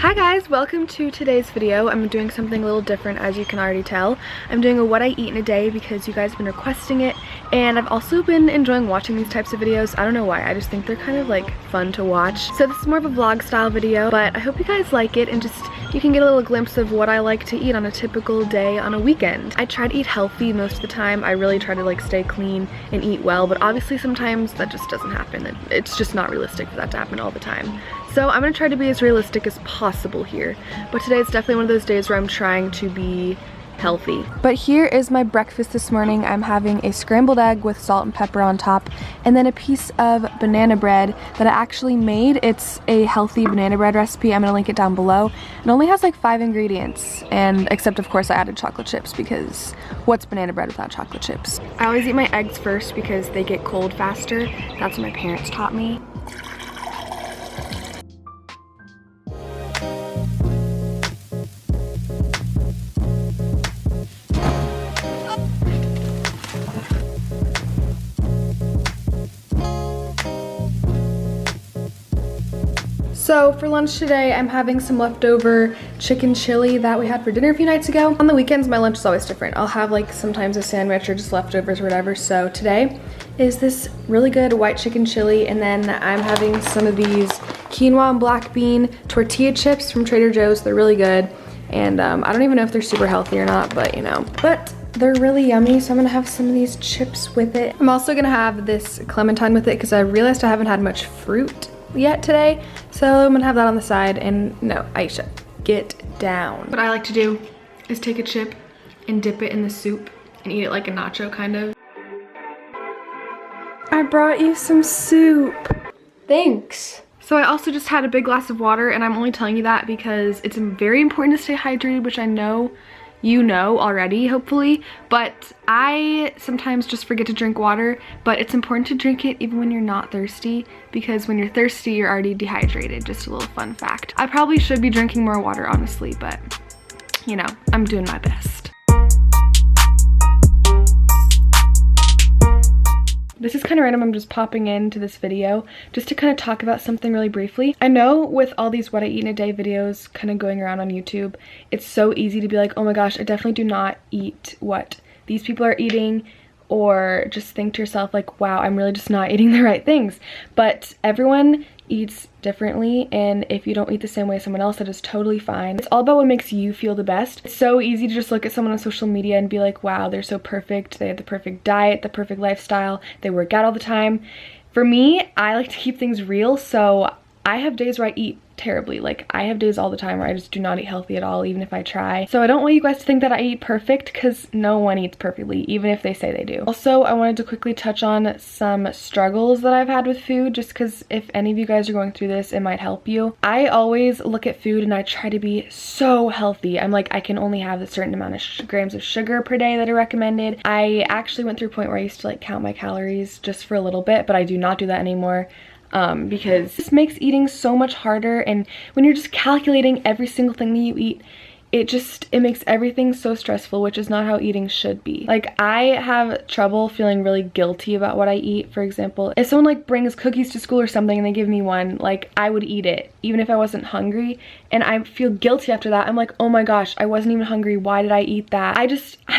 Hi guys, welcome to today's video. I'm doing something a little different, as you can already tell. I'm doing a what I eat in a day because you guys have been requesting it, and I've also been enjoying watching these types of videos. I don't know why, I just think they're kind of like fun to watch. So this is more of a vlog style video, but I hope you guys like it and just you can get a little glimpse of what I like to eat on a typical day on a weekend. I try to eat healthy most of the time. I really try to like stay clean and eat well, but obviously sometimes that just doesn't happen. It's just not realistic for that to happen all the time. So I'm gonna try to be as realistic as possible here. But today is definitely one of those days where I'm trying to be healthy. But here is my breakfast this morning. I'm having a scrambled egg with salt and pepper on top, and then a piece of banana bread that I actually made. It's a healthy banana bread recipe. I'm gonna link it down below. It only has like 5 ingredients, and except of course I added chocolate chips because what's banana bread without chocolate chips? I always eat my eggs first because they get cold faster. That's what my parents taught me. So for lunch today, I'm having some leftover chicken chili that we had for dinner a few nights ago. On the weekends, my lunch is always different. I'll have like sometimes a sandwich or just leftovers or whatever. So today is this really good white chicken chili, and then I'm having some of these quinoa and black bean tortilla chips from Trader Joe's. They're really good, and I don't even know if they're super healthy or not, but you know. But they're really yummy, so I'm gonna have some of these chips with it. I'm also gonna have this clementine with it because I realized I haven't had much fruit yet today, so I'm gonna have that on the side. And no, Aisha, get down. What I like to do is take a chip and dip it in the soup and eat it like a nacho, kind of. I brought you some soup. Thanks. So I also just had a big glass of water, and I'm only telling you that because it's very important to stay hydrated, which I know you know already, hopefully, but I sometimes just forget to drink water. But it's important to drink it even when you're not thirsty, because when you're thirsty, you're already dehydrated. Just a little fun fact. I probably should be drinking more water, honestly, but you know, I'm doing my best. This is kind of random. I'm just popping into this video just to kind of talk about something really briefly. I know with all these what I eat in a day videos kind of going around on YouTube, it's so easy to be like, oh my gosh, I definitely do not eat what these people are eating, or just think to yourself like, wow, I'm really just not eating the right things. But everyone eats differently, and if you don't eat the same way as someone else, that is totally fine. It's all about what makes you feel the best. It's so easy to just look at someone on social media and be like, wow, they're so perfect, they have the perfect diet, the perfect lifestyle, they work out all the time. For me, I like to keep things real, so I have days where I eat terribly. Like, I have days all the time where I just do not eat healthy at all, even if I try. So I don't want you guys to think that I eat perfect, because no one eats perfectly, even if they say they do. Also, I wanted to quickly touch on some struggles that I've had with food, just because if any of you guys are going through this, it might help you. I always look at food and I try to be so healthy. I'm like, I can only have a certain amount of grams of sugar per day that are recommended. I actually went through a point where I used to like count my calories just for a little bit, but I do not do that anymore. Because this makes eating so much harder, and when you're just calculating every single thing that you eat, it makes everything so stressful, which is not how eating should be. Like, I have trouble feeling really guilty about what I eat. For example, if someone like brings cookies to school or something and they give me one, like, I would eat it even if I wasn't hungry, and I feel guilty after that. I'm like, oh my gosh, I wasn't even hungry, why did I eat that? I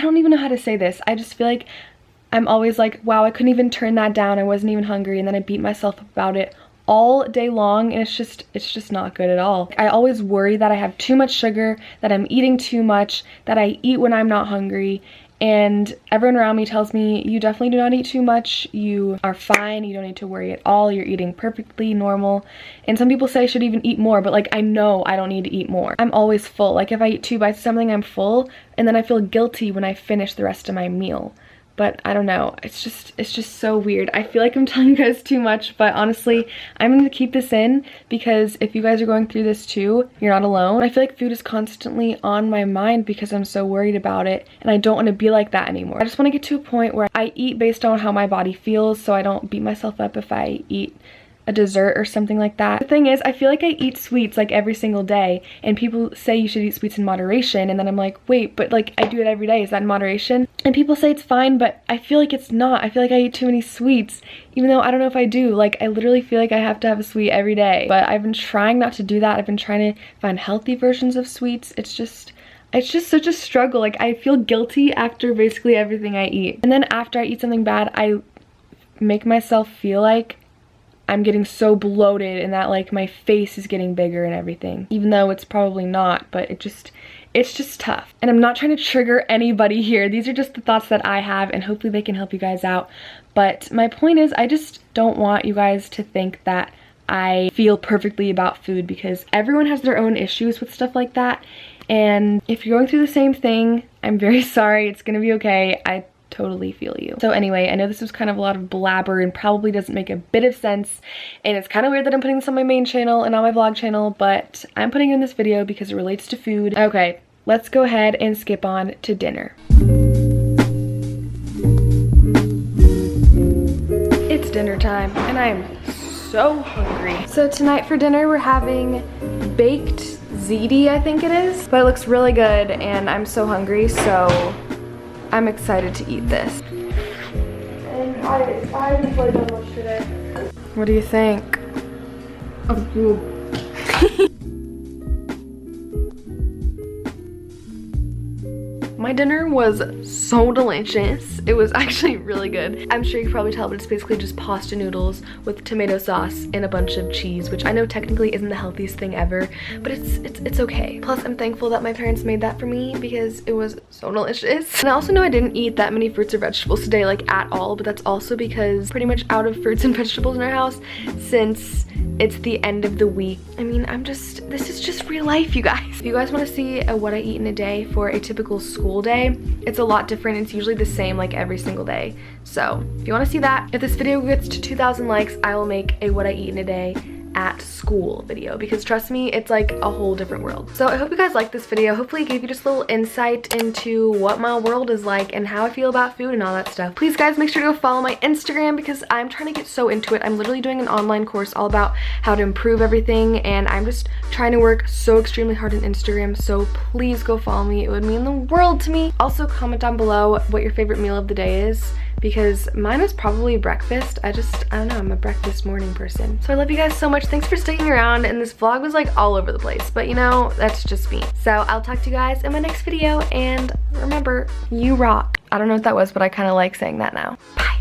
don't even know how to say this. I just feel like I'm always like, wow, I couldn't even turn that down, I wasn't even hungry, and then I beat myself up about it all day long, and it's just not good at all. I always worry that I have too much sugar, that I'm eating too much, that I eat when I'm not hungry, and everyone around me tells me, you definitely do not eat too much, you are fine, you don't need to worry at all, you're eating perfectly normal. And some people say I should even eat more, but like, I know I don't need to eat more. I'm always full. Like, if I eat 2 bites of something, I'm full, and then I feel guilty when I finish the rest of my meal. But I don't know, it's just so weird. I feel like I'm telling you guys too much, but honestly, I'm gonna keep this in, because if you guys are going through this too, you're not alone. I feel like food is constantly on my mind because I'm so worried about it, and I don't want to be like that anymore. I just want to get to a point where I eat based on how my body feels, so I don't beat myself up if I eat a dessert or something like that. The thing is, I feel like I eat sweets like every single day, and people say you should eat sweets in moderation, and then I'm like, wait, but like I do it every day, is that in moderation? And people say it's fine, but I feel like it's not. I feel like I eat too many sweets, even though I don't know if I do. Like, I literally feel like I have to have a sweet every day, but I've been trying not to do that. I've been trying to find healthy versions of sweets. It's just such a struggle. Like, I feel guilty after basically everything I eat. And then after I eat something bad, I make myself feel like I'm getting so bloated and that like my face is getting bigger and everything, even though it's probably not, but it's just tough. And I'm not trying to trigger anybody here. These are just the thoughts that I have, and hopefully they can help you guys out. But my point is, I just don't want you guys to think that I feel perfectly about food, because everyone has their own issues with stuff like that. And if you're going through the same thing, I'm very sorry. It's gonna be okay. I totally feel you. So anyway, I know this was kind of a lot of blabber and probably doesn't make a bit of sense, and it's kind of weird that I'm putting this on my main channel and on my vlog channel, but I'm putting it in this video because it relates to food. Okay, let's go ahead and skip on to dinner. It's dinner time and I am so hungry. So tonight for dinner we're having baked ziti, I think it is, but it looks really good and I'm so hungry, so I'm excited to eat this. And I haven't played that much today. What do you think? My dinner was so delicious. It was actually really good. I'm sure you can probably tell, but it's basically just pasta noodles with tomato sauce and a bunch of cheese, which I know technically isn't the healthiest thing ever, but it's okay. Plus, I'm thankful that my parents made that for me because it was so delicious. And I also know I didn't eat that many fruits or vegetables today, like at all, but that's also because pretty much out of fruits and vegetables in our house since it's the end of the week. I mean, this is just real life, you guys. If you guys want to see what I eat in a day for a typical school day, it's a lot different. It's usually the same like every single day. So if you want to see that, if this video gets to 2,000 likes, I will make a what I eat in a day at school video, because trust me, it's like a whole different world. So I hope you guys liked this video. Hopefully it gave you just a little insight into what my world is like and how I feel about food and all that stuff. Please guys, make sure to go follow my Instagram because I'm trying to get so into it. I'm literally doing an online course all about how to improve everything, and I'm just trying to work so extremely hard on Instagram, so please go follow me. It would mean the world to me. Also comment down below what your favorite meal of the day is, because mine was probably breakfast. I don't know, I'm a breakfast morning person. So I love you guys so much. Thanks for sticking around, and this vlog was like all over the place, but you know, that's just me. So I'll talk to you guys in my next video, and remember, you rock. I don't know what that was, but I kind of like saying that now. Bye.